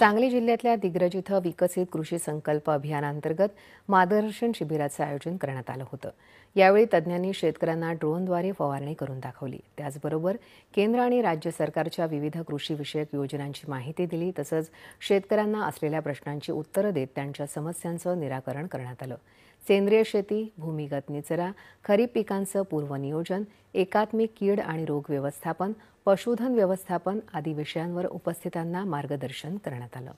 सांगली जिल्ह्यातल्या दिग्रज इथं विकसित कृषी संकल्प अभियानांतर्गत मार्गदर्शन शिबिराचं आयोजन करण्यात आलं होतं। यावेळी तज्ज्ञांनी शेतकऱ्यांना ड्रोनद्वारे फवारणी करून दाखवली। त्याचबरोबर केंद्र आणि राज्य सरकारच्या विविध कृषीविषयक योजनांची माहिती दिली। तसंच शेतकऱ्यांना असलेल्या प्रश्नांची उत्तरं देत त्यांच्या समस्यांचं निराकरण करण्यात आलं। सेंद्रिय शेती, भूमिगत निचरा, खरीप पिकांचं पूर्वनियोजन, एकात्मिक कीड आणि रोग व्यवस्थापन, पशुधन व्यवस्थापन आदी विषयांवर उपस्थितांना मार्गदर्शन करण्यात आलं।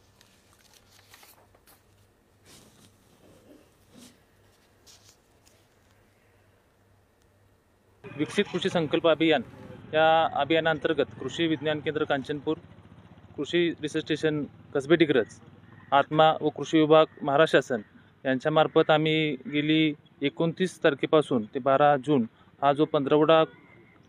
विकसित कृषी संकल्प अभियान या अभियानांतर्गत कृषी विज्ञान केंद्र कांचनपूर, कृषी रिसर्च स्टेशन कसबे डिग्रज, आत्मा व कृषी विभाग महाराष्ट्र शासन यांच्यामार्फत आम्ही गेली 29 तारखेपासून ते 12 जून हा जो 15वडा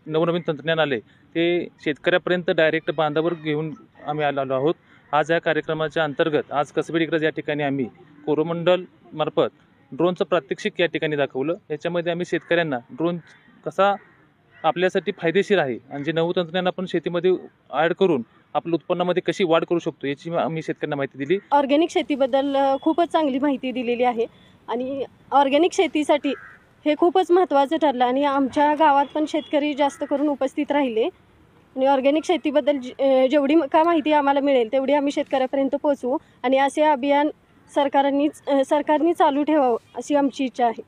नवनवीन तंत्रज्ञान आले ते शेतकऱ्यापर्यंत डायरेक्ट बांधावर घेऊन आम्ही आलो आहोत। आज या कार्यक्रमाच्या अंतर्गत आज कसबे डिग्रज या ठिकाणी आम्ही कोरोमंडल मार्फत ड्रोनचं प्रात्यक्षिक या ठिकाणी दाखवलं। याच्यामध्ये आम्ही शेतकऱ्यांना ड्रोन कसा आपल्यासाठी फायदेशीर आहे आणि जे नवं तंत्रज्ञान आपण शेतीमध्ये ॲड करून आपल्या उत्पन्नामध्ये कशी वाढ करू शकतो याची आम्ही शेतकऱ्यांना माहिती दिली। ऑर्गॅनिक शेतीबद्दल खूपच चांगली माहिती दिलेली आहे आणि ऑर्गॅनिक शेतीसाठी हे खूपच महत्त्वाचं ठरलं आणि आमच्या गावात पण शेतकरी जास्त करून उपस्थित राहिले आणि ऑर्गॅनिक शेतीबद्दल जेवढी का माहिती आम्हाला मिळेल तेवढी आम्ही शेतकऱ्यापर्यंत पोहोचवू आणि असे अभियान सरकारने चालू ठेवावं अशी आमची इच्छा आहे।